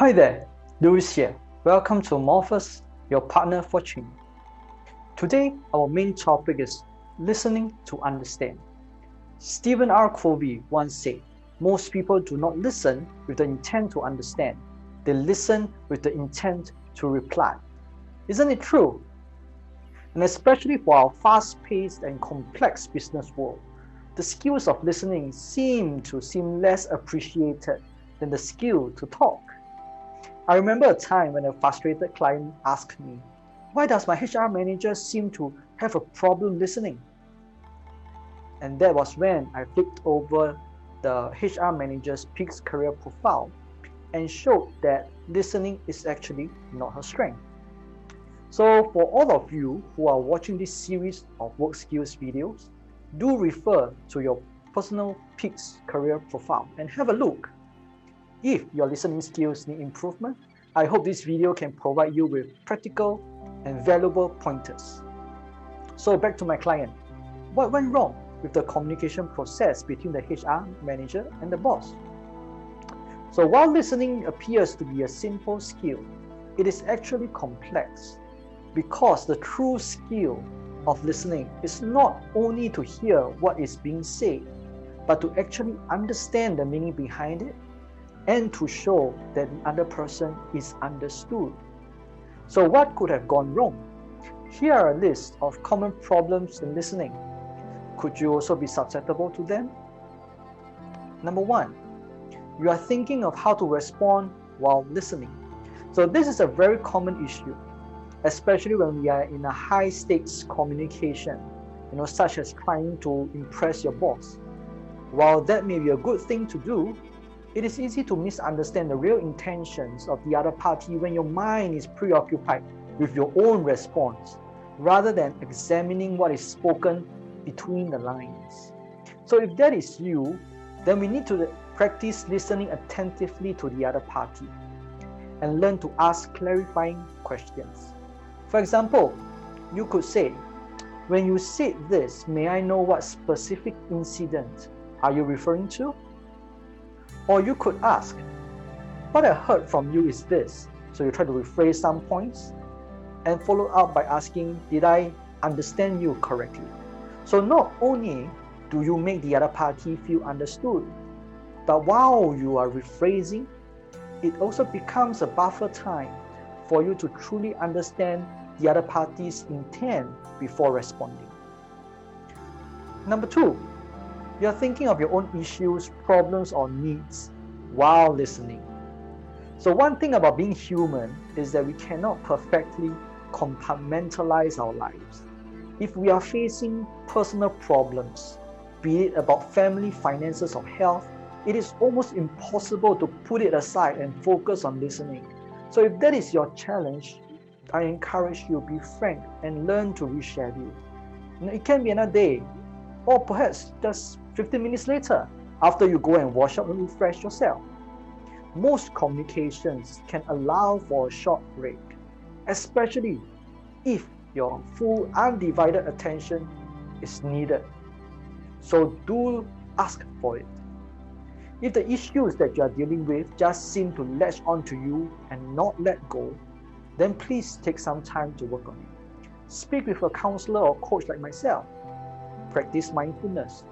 Hi there, Louis here. Welcome to Morphus, your partner for change. Today, our main topic is listening to understand. Stephen R Covey once said, most people do not listen with the intent to understand. They listen with the intent to reply. Isn't it true? And especially for our fast-paced and complex business world, the skills of listening seem less appreciated than the skill to talk. I remember a time when a frustrated client asked me, why does my HR manager seem to have a problem listening? And that was when I flipped over the HR manager's peak career profile and showed that listening is actually not her strength. So for all of you who are watching this series of work skills videos, do refer to your personal peak career profile and have a look. If your listening skills need improvement, I hope this video can provide you with practical and valuable pointers. So back to my client. What went wrong with the communication process between the HR manager and the boss? So while listening appears to be a simple skill, it is actually complex because the true skill of listening is not only to hear what is being said, but to actually understand the meaning behind it and to show that the other person is understood. So what could have gone wrong? Here are a list of common problems in listening. Could you also be susceptible to them? Number one, you are thinking of how to respond while listening. So this is a very common issue, especially when we are in a high-stakes communication, such as trying to impress your boss. While that may be a good thing to do, it is easy to misunderstand the real intentions of the other party when your mind is preoccupied with your own response, rather than examining what is spoken between the lines. So if that is you, then we need to practice listening attentively to the other party and learn to ask clarifying questions. For example, you could say, when you said this, may I know what specific incident are you referring to? Or you could ask, what I heard from you is this. So you try to rephrase some points and follow up by asking, did I understand you correctly? So not only do you make the other party feel understood, but while you are rephrasing, it also becomes a buffer time for you to truly understand the other party's intent before responding. Number two, you're thinking of your own issues, problems, or needs while listening. So one thing about being human is that we cannot perfectly compartmentalize our lives. If we are facing personal problems, be it about family, finances, or health, it is almost impossible to put it aside and focus on listening. So if that is your challenge, I encourage you to be frank and learn to reschedule. It can be another day, or perhaps just 15 minutes later, after you go and wash up and refresh yourself. Most communications can allow for a short break, especially if your full undivided attention is needed. So do ask for it. If the issues that you are dealing with just seem to latch onto you and not let go, then please take some time to work on it. Speak with a counselor or coach like myself. Practice mindfulness.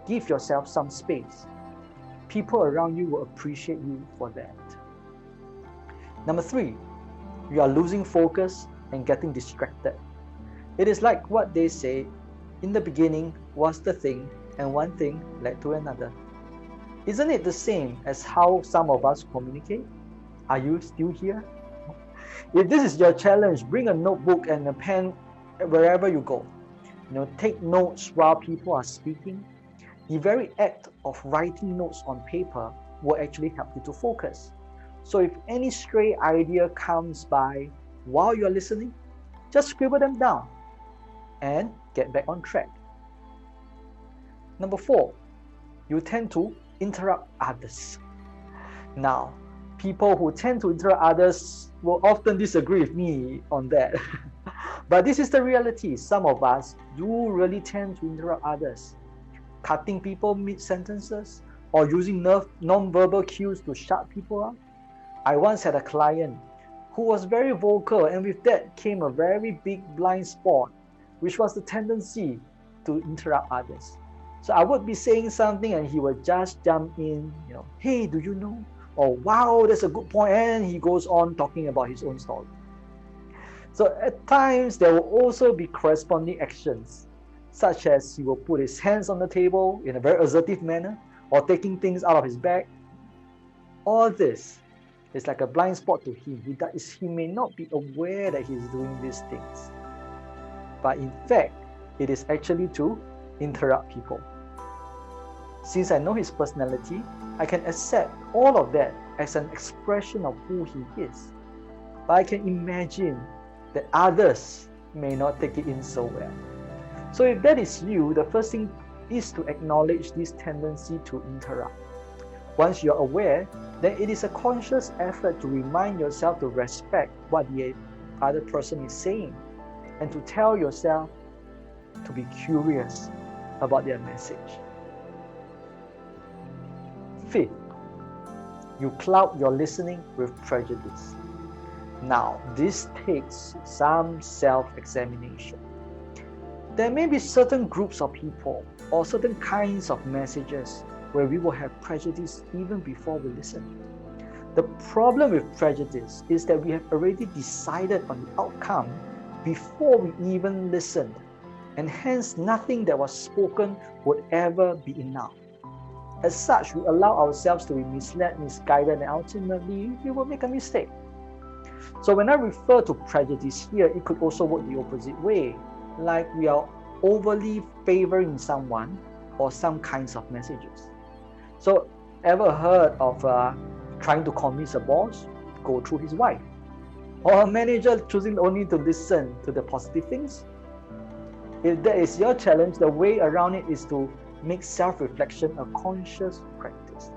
Give yourself some space. People around you will appreciate you for that. Number three, you are losing focus and getting distracted. It is like what they say, in the beginning was the thing, and one thing led to another. Isn't it the same as how some of us communicate? Are you still here? If this is your challenge, bring a notebook and a pen wherever you go. Take notes while people are speaking. The very act of writing notes on paper will actually help you to focus. So if any stray idea comes by while you're listening, just scribble them down and get back on track. Number four, you tend to interrupt others. Now, people who tend to interrupt others will often disagree with me on that. But this is the reality. Some of us do really tend to interrupt others, cutting people mid-sentences or using non-verbal cues to shut people up. I once had a client who was very vocal, and with that came a very big blind spot, which was the tendency to interrupt others. So I would be saying something and he would just jump in, hey, do you know? Or wow, that's a good point. And he goes on talking about his own story. So at times, there will also be corresponding actions, such as he will put his hands on the table in a very assertive manner, or taking things out of his bag. All this is like a blind spot to him. He may not be aware that he's doing these things. But in fact, it is actually to interrupt people. Since I know his personality, I can accept all of that as an expression of who he is. But I can imagine that others may not take it in so well. So if that is you, the first thing is to acknowledge this tendency to interrupt. Once you're aware, then it is a conscious effort to remind yourself to respect what the other person is saying, and to tell yourself to be curious about their message. Fifth, you cloud your listening with prejudice. Now, this takes some self-examination. There may be certain groups of people or certain kinds of messages where we will have prejudice even before we listen. The problem with prejudice is that we have already decided on the outcome before we even listened, and hence nothing that was spoken would ever be enough. As such, we allow ourselves to be misled, misguided, and ultimately we will make a mistake. So when I refer to prejudice here, it could also work the opposite way, like we are overly favoring someone or some kinds of messages. So ever heard of trying to convince a boss to go through his wife? Or a manager choosing only to listen to the positive things? If that is your challenge, the way around it is to make self-reflection a conscious practice.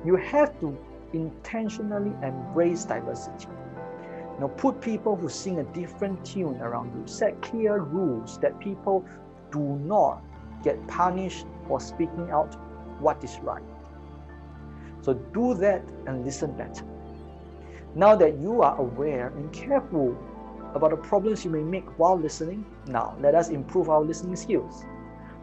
You have to intentionally embrace diversity. Put people who sing a different tune around you. Set clear rules that people do not get punished for speaking out what is right. So do that and listen better. Now that you are aware and careful about the problems you may make while listening, now let us improve our listening skills.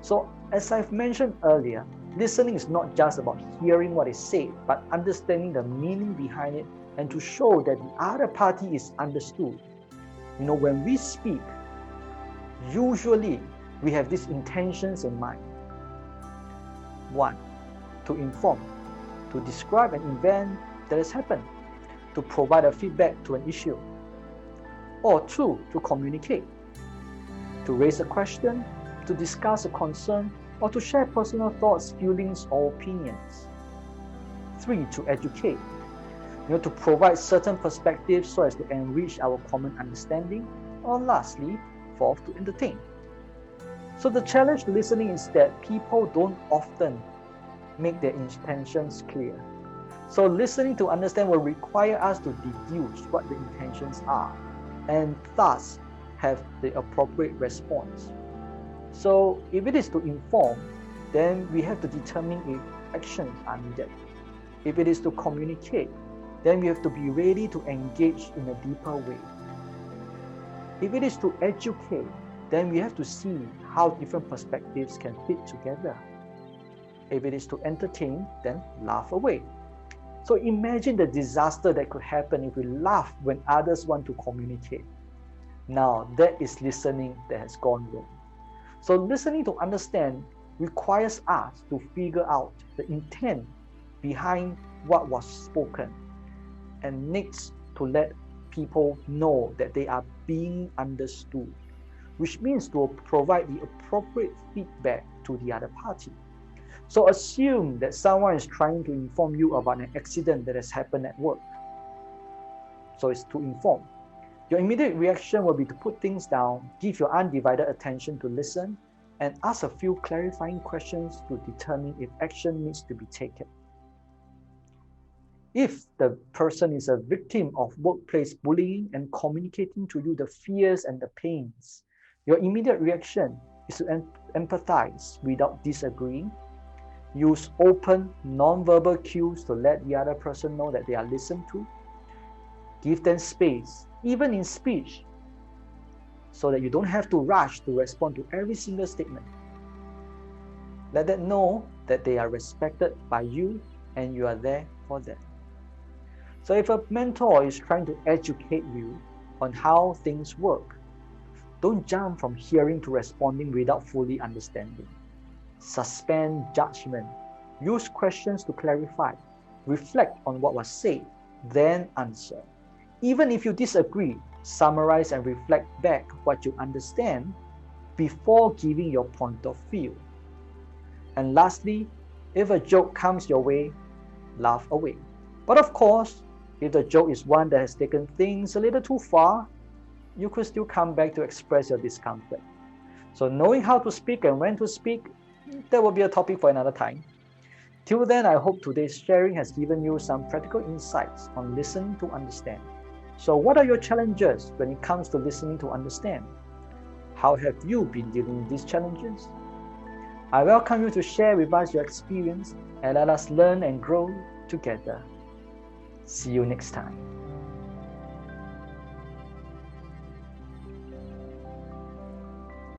So as I've mentioned earlier, listening is not just about hearing what is said, but understanding the meaning behind it and to show that the other party is understood. When we speak, usually we have these intentions in mind. 1, to inform, to describe an event that has happened, to provide a feedback to an issue. Or 2, to communicate, to raise a question, to discuss a concern, or to share personal thoughts, feelings, or opinions. 3, to educate, to provide certain perspectives so as to enrich our common understanding. Or lastly, 4, to entertain. So the challenge to listening is that people don't often make their intentions clear. So listening to understand will require us to deduce what the intentions are, and thus have the appropriate response. So if it is to inform, then we have to determine if actions are needed. If it is to communicate, then we have to be ready to engage in a deeper way. If it is to educate, then we have to see how different perspectives can fit together. If it is to entertain, then laugh away. So imagine the disaster that could happen if we laugh when others want to communicate. Now that is listening that has gone wrong. So listening to understand requires us to figure out the intent behind what was spoken, and next to let people know that they are being understood, which means to provide the appropriate feedback to the other party. So assume that someone is trying to inform you about an accident that has happened at work. So it's to inform. Your immediate reaction will be to put things down, give your undivided attention to listen, and ask a few clarifying questions to determine if action needs to be taken. If the person is a victim of workplace bullying and communicating to you the fears and the pains, your immediate reaction is to empathize without disagreeing. Use open, non-verbal cues to let the other person know that they are listened to. Give them space, even in speech, so that you don't have to rush to respond to every single statement. Let them know that they are respected by you and you are there for them. So if a mentor is trying to educate you on how things work, don't jump from hearing to responding without fully understanding. Suspend judgment. Use questions to clarify. Reflect on what was said, then answer. Even if you disagree, summarize and reflect back what you understand before giving your point of view. And lastly, if a joke comes your way, laugh away. But of course, if the joke is one that has taken things a little too far, you could still come back to express your discomfort. So knowing how to speak and when to speak, that will be a topic for another time. Till then, I hope today's sharing has given you some practical insights on listening to understand. So what are your challenges when it comes to listening to understand? How have you been dealing with these challenges? I welcome you to share with us your experience and let us learn and grow together. See you next time.